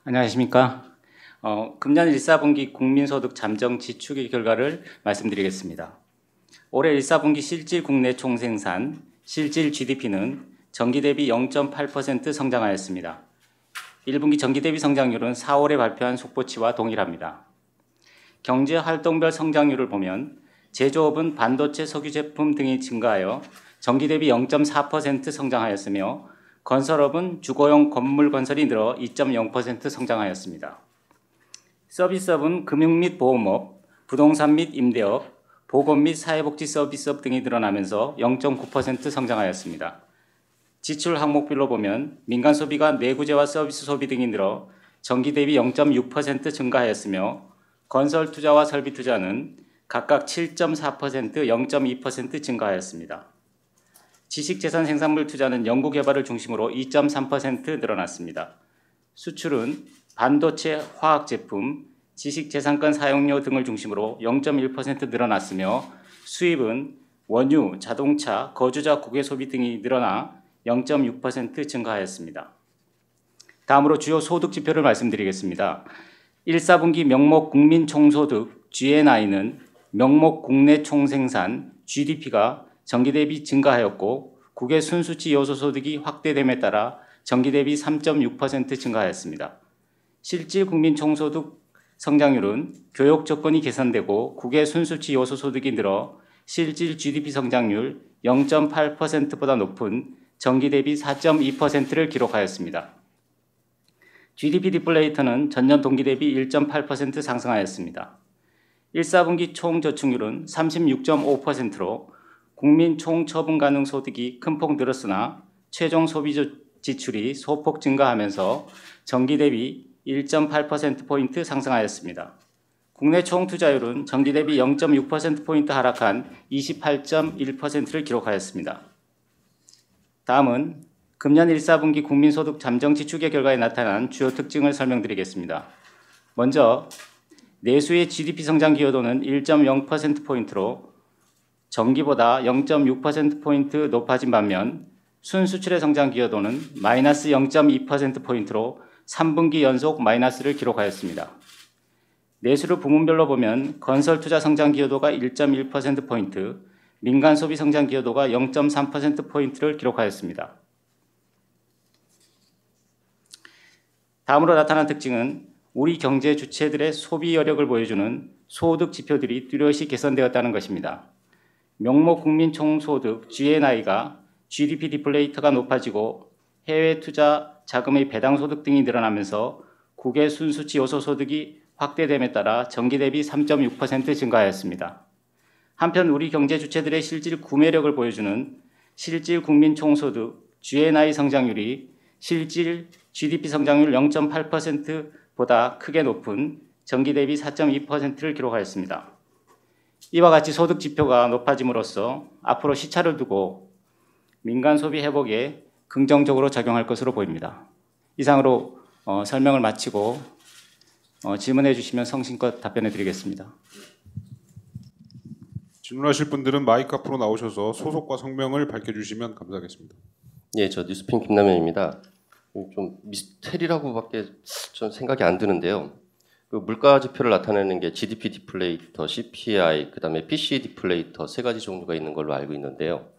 안녕하십니까. 금년 1사분기 국민소득 잠정 지추기 결과를 말씀드리겠습니다. 올해 1사분기 실질 국내 총생산, 실질 GDP는 전기 대비 0.8% 성장하였습니다. 1분기 전기 대비 성장률은 4월에 발표한 속보치와 동일합니다. 경제활동별 성장률을 보면 제조업은 반도체, 석유 제품 등이 증가하여 전기 대비 0.4% 성장하였으며 건설업은 주거용 건물 건설이 늘어 2.0% 성장하였습니다. 서비스업은 금융 및 보험업, 부동산 및 임대업, 보건 및 사회복지 서비스업 등이 늘어나면서 0.9% 성장하였습니다. 지출 항목별로 보면 민간 소비가 내구재와 서비스 소비 등이 늘어 전기 대비 0.6% 증가하였으며 건설 투자와 설비 투자는 각각 7.4%, 0.2% 증가하였습니다. 지식재산 생산물 투자는 연구개발을 중심으로 2.3% 늘어났습니다. 수출은 반도체, 화학제품, 지식재산권 사용료 등을 중심으로 0.1% 늘어났으며 수입은 원유, 자동차, 거주자 국외소비 등이 늘어나 0.6% 증가하였습니다. 다음으로 주요 소득 지표를 말씀드리겠습니다. 1사분기 명목 국민총소득 GNI는 명목 국내 총생산 GDP가 전기 대비 증가하였고 국외 순수치 요소 소득이 확대됨에 따라 전기 대비 3.6% 증가하였습니다. 실질 국민 총소득 성장률은 교육 조건이 개선되고 국외 순수치 요소 소득이 늘어 실질 GDP 성장률 0.8%보다 높은 전기 대비 4.2%를 기록하였습니다. GDP 디플레이터는 전년 동기 대비 1.8% 상승하였습니다. 1사분기 총저축률은 36.5%로 국민 총처분 가능 소득이 큰 폭 늘었으나 최종 소비 지출이 소폭 증가하면서 전기 대비 1.8%포인트 상승하였습니다. 국내 총투자율은 전기 대비 0.6%포인트 하락한 28.1%를 기록하였습니다. 다음은 금년 1사분기 국민소득 잠정 지추계 결과에 나타난 주요 특징을 설명드리겠습니다. 먼저 내수의 GDP 성장 기여도는 1.0%포인트로 전기보다 0.6%포인트 높아진 반면 순수출의 성장 기여도는 마이너스 0.2%포인트로 3분기 연속 마이너스를 기록하였습니다. 내수를 부문별로 보면 건설 투자 성장 기여도가 1.1%포인트, 민간 소비 성장 기여도가 0.3%포인트를 기록하였습니다. 다음으로 나타난 특징은 우리 경제 주체들의 소비 여력을 보여주는 소득 지표들이 뚜렷이 개선되었다는 것입니다. 명목 국민 총소득 GNI가 GDP 디플레이터가 높아지고 해외 투자 자금의 배당 소득 등이 늘어나면서 국외 순수치 요소 소득이 확대됨에 따라 전기 대비 3.6% 증가하였습니다. 한편 우리 경제 주체들의 실질 구매력을 보여주는 실질 국민 총소득 GNI 성장률이 실질 GDP 성장률 0.8%보다 크게 높은 전기 대비 4.2%를 기록하였습니다. 이와 같이 소득 지표가 높아짐으로써 앞으로 시차를 두고 민간 소비 회복에 긍정적으로 작용할 것으로 보입니다. 이상으로 설명을 마치고 질문해 주시면 성심껏 답변해 드리겠습니다. 질문하실 분들은 마이크 앞으로 나오셔서 소속과 성명을 밝혀주시면 감사하겠습니다. 예, 저 뉴스핀 김남현입니다. 좀 미스테리라고밖에 전 생각이 안 드는데요. 그 물가 지표를 나타내는 게 GDP 디플레이터, CPI, 그다음에 PCE 디플레이터 세 가지 종류가 있는 걸로 알고 있는데요.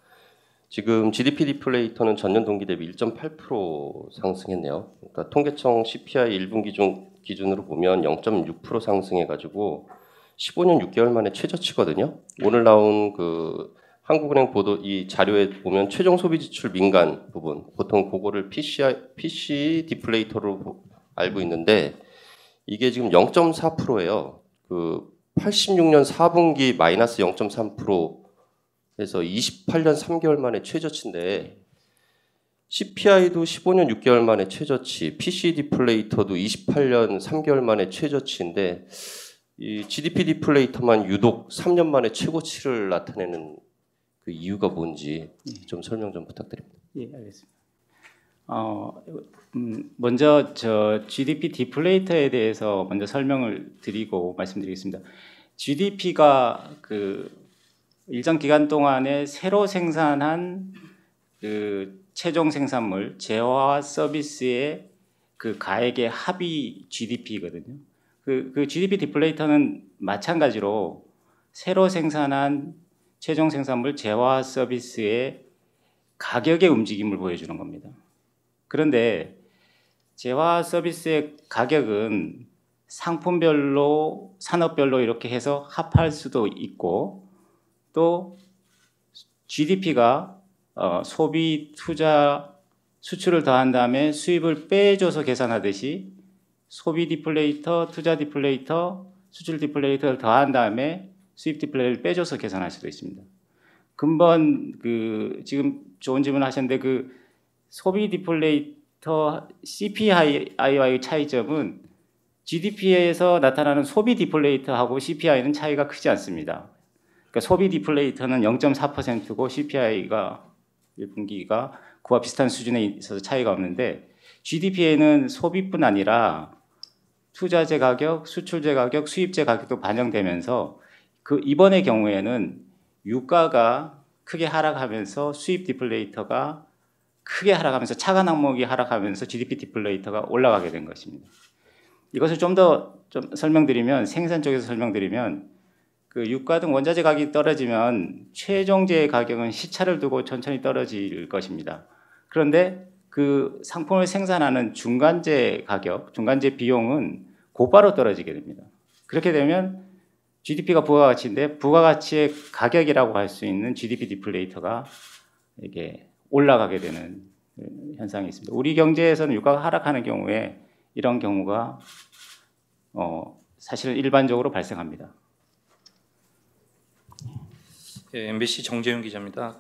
지금 GDP 디플레이터는 전년 동기 대비 1.8% 상승했네요. 그러니까 통계청 CPI 1분기 기준으로 보면 0.6% 상승해가지고 15년 6개월 만에 최저치거든요. 오늘 나온 그 한국은행 보도 이 자료에 보면 최종 소비 지출 민간 부분 보통 그거를 PCE 디플레이터로 알고 있는데 이게 지금 0.4%예요. 그 86년 4분기 마이너스 0.3%에서 28년 3개월 만에 최저치인데 CPI도 15년 6개월 만에 최저치, PC 디플레이터도 28년 3개월 만에 최저치인데 이 GDP 디플레이터만 유독 3년 만에 최고치를 나타내는 그 이유가 뭔지 좀 설명 좀 부탁드립니다. 예, 알겠습니다. 먼저 GDP 디플레이터에 대해서 먼저 설명을 드리고 말씀드리겠습니다. GDP가 그 일정 기간 동안에 새로 생산한 그 최종 생산물, 재화와 서비스의 그 가액의 합이 GDP거든요. 그 GDP 디플레이터는 마찬가지로 새로 생산한 최종 생산물 재화 서비스의 가격의 움직임을 보여주는 겁니다. 그런데 재화 서비스의 가격은 상품별로, 산업별로 이렇게 해서 합할 수도 있고, 또 GDP가 소비, 투자, 수출을 더한 다음에 수입을 빼줘서 계산하듯이 소비 디플레이터, 투자 디플레이터, 수출 디플레이터를 더한 다음에 수입 디플레이터를 빼줘서 계산할 수도 있습니다. 근본 지금 좋은 질문 하셨는데 그 소비 디플레이터 CPI와의 차이점은 GDP에서 나타나는 소비 디플레이터하고 CPI는 차이가 크지 않습니다. 그러니까 소비 디플레이터는 0.4%고 CPI가 1분기가 그와 비슷한 수준에 있어서 차이가 없는데 GDP에는 소비뿐 아니라 투자재 가격, 수출재 가격, 수입재 가격도 반영되면서 그 이번의 경우에는 유가가 크게 하락하면서 수입 디플레이터가 크게 하락하면서 차관 항목이 하락하면서 GDP 디플레이터가 올라가게 된 것입니다. 이것을 좀 더 설명드리면 생산 쪽에서 설명드리면 그 유가 등 원자재 가격이 떨어지면 최종재 가격은 시차를 두고 천천히 떨어질 것입니다. 그런데 그 상품을 생산하는 중간재 가격, 중간재 비용은 곧바로 떨어지게 됩니다. 그렇게 되면 GDP가 부가가치인데 부가가치의 가격이라고 할 수 있는 GDP 디플레이터가 이게 올라가게 되는 현상이 있습니다. 우리 경제에서는 유가가 하락하는 경우에 이런 경우가 사실은 일반적으로 발생합니다. 예, MBC 정재윤 기자입니다.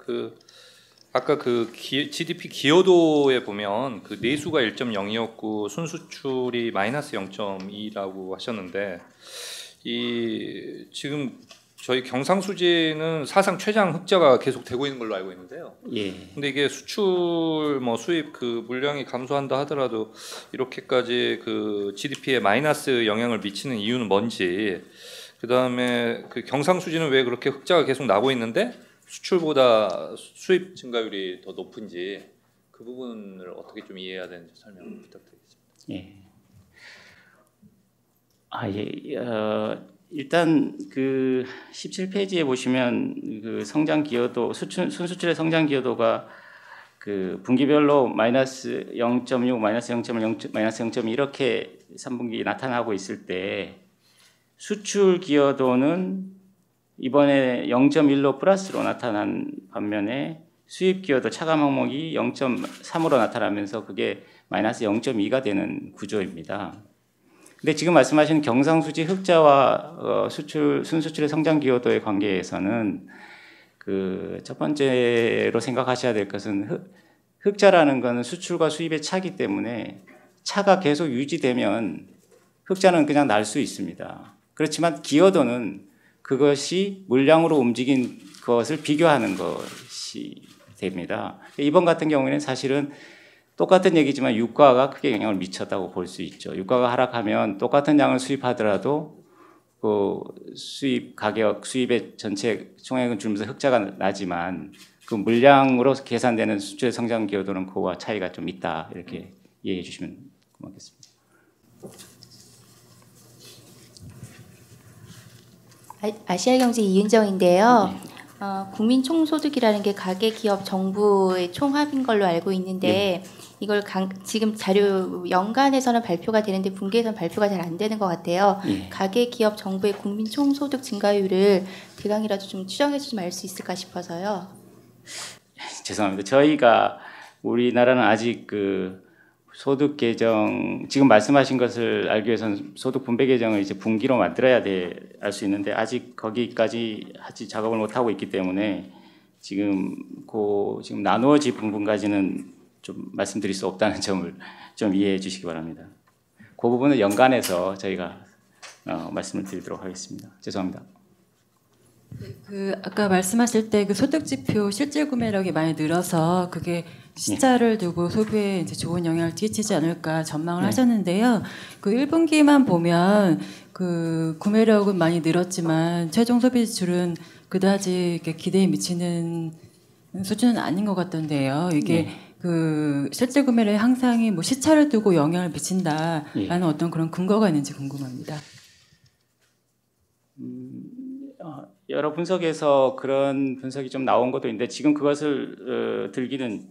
아까 GDP 기여도에 보면 그 내수가 1.0이었고 순수출이 마이너스 0.2라고 하셨는데 지금 저희 경상수지는 사상 최장 흑자가 계속 되고 있는 걸로 알고 있는데요. 예. 근데 이게 수출 수입 물량이 감소한다 하더라도 이렇게까지 GDP에 마이너스 영향을 미치는 이유는 뭔지, 그다음에 경상수지는 왜 그렇게 흑자가 계속 나고 있는데 수출보다 수입 증가율이 더 높은지 그 부분을 어떻게 좀 이해해야 되는지 설명 부탁드리겠습니다. 예. 일단 17페이지에 보시면 성장 기여도 순수출의 성장 기여도가 분기별로 마이너스 0.6, 마이너스 0.1, 마이너스 0.2 이렇게 3분기 나타나고 있을 때 수출 기여도는 이번에 0.1로 플러스로 나타난 반면에 수입 기여도 차감 항목이 0.3으로 나타나면서 그게 마이너스 0.2가 되는 구조입니다. 근데 지금 말씀하신 경상수지 흑자와 순수출의 성장 기여도의 관계에서는 첫 번째로 생각하셔야 될 것은 흑자라는 것은 수출과 수입의 차이기 때문에 차가 계속 유지되면 흑자는 그냥 날 수 있습니다. 그렇지만 기여도는 그것이 물량으로 움직인 것을 비교하는 것이 됩니다. 이번 같은 경우에는 사실은 똑같은 얘기지만 유가가 크게 영향을 미쳤다고 볼 수 있죠. 유가가 하락하면 똑같은 양을 수입하더라도 수입 가격, 수입의 전체 총액은 줄면서 흑자가 나지만 그 물량으로 계산되는 수출의 성장 기여도는 그와 차이가 좀 있다. 이렇게 이해해 주시면 고맙겠습니다. 아시아경제 이은정인데요. 국민총소득이라는 게 가계기업 정부의 총합인 걸로 알고 있는데 이걸 지금 자료 연간에서는 발표가 되는데 분기에서는 발표가 잘 안 되는 것 같아요. 가계기업 정부의 국민총소득 증가율을 대강이라도 좀 추정해 주시면 알 수 있을까 싶어서요. 죄송합니다. 저희가 우리나라는 아직 소득 개정 지금 말씀하신 것을 알기 위해서는 소득 분배 개정을 이제 분기로 만들어야 알 수 있는데 아직 거기까지 작업을 못 하고 있기 때문에 지금 나누어진 부분까지는 좀 말씀드릴 수 없다는 점을 좀 이해해 주시기 바랍니다. 그 부분은 연간해서 저희가 말씀을 드리도록 하겠습니다. 죄송합니다. 아까 말씀하실 때 소득 지표 실질 구매력이 많이 늘어서 그게 시차를 두고 소비에 이제 좋은 영향을 끼치지 않을까 전망을 하셨는데요. 1분기만 보면 구매력은 많이 늘었지만 최종 소비 지출은 그다지 기대에 미치는 수준은 아닌 것 같던데요. 이게 그 실질 구매의 향상이 뭐 시차를 두고 영향을 미친다라는 예. 어떤 그런 근거가 있는지 궁금합니다. 여러 분석에서 그런 분석이 좀 나온 것도 있는데 지금 그것을 들기는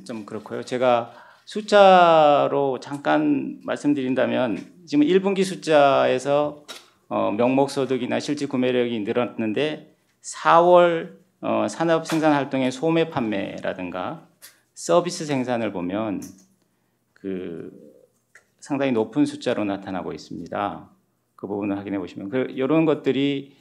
좀 그렇고요. 제가 숫자로 잠깐 말씀드린다면 지금 1분기 숫자에서 명목소득이나 실질 구매력이 늘었는데 4월 산업 생산 활동의 소매 판매라든가 서비스 생산을 보면 그 상당히 높은 숫자로 나타나고 있습니다. 그 부분을 확인해 보시면 이런 것들이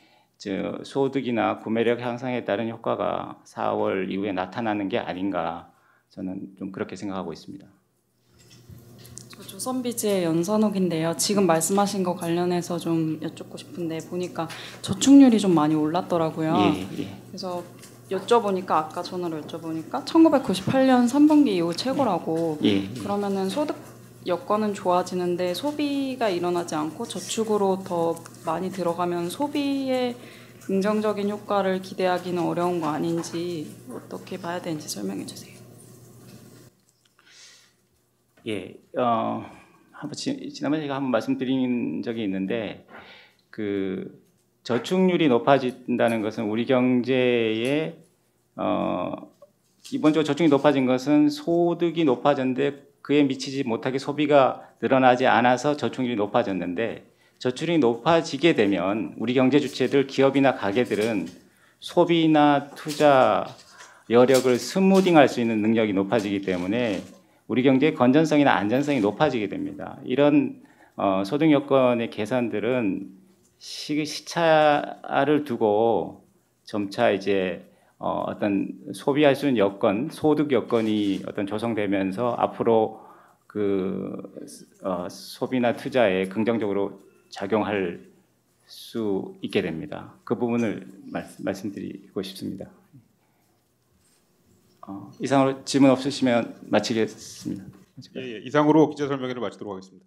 소득이나 구매력 향상에 따른 효과가 4월 이후에 나타나는 게 아닌가 저는 좀 그렇게 생각하고 있습니다. 조선비즈의 연산옥인데요. 지금 말씀하신 거 관련해서 좀 여쭙고 싶은데 보니까 저축률이 좀 많이 올랐더라고요. 예. 그래서 여쭤보니까 아까 전화로 여쭤보니까 1998년 3분기 이후 최고라고. 예. 그러면은 소득 여건은 좋아지는데 소비가 일어나지 않고 저축으로 더 많이 들어가면 소비에 긍정적인 효과를 기대하기는 어려운 거 아닌지 어떻게 봐야 되는지 설명해 주세요. 예, 한번 지난번에 제가 한번 말씀드린 적이 있는데 그 저축률이 높아진다는 것은 우리 경제에 기본적으로 저축이 높아진 것은 소득이 높아졌는데 그에 미치지 못하게 소비가 늘어나지 않아서 저축률이 높아졌는데 저축률이 높아지게 되면 우리 경제 주체들, 기업이나 가게들은 소비나 투자 여력을 스무딩할 수 있는 능력이 높아지기 때문에 우리 경제의 건전성이나 안전성이 높아지게 됩니다. 이런 소득 여건의 개선들은 시차를 두고 점차 이제 어떤 소비할 수 있는 여건, 소득 여건이 어떤 조성되면서 앞으로 그 소비나 투자에 긍정적으로 작용할 수 있게 됩니다. 그 부분을 말씀드리고 싶습니다. 이상으로 질문 없으시면 마치겠습니다. 예, 이상으로 기자 설명회를 마치도록 하겠습니다.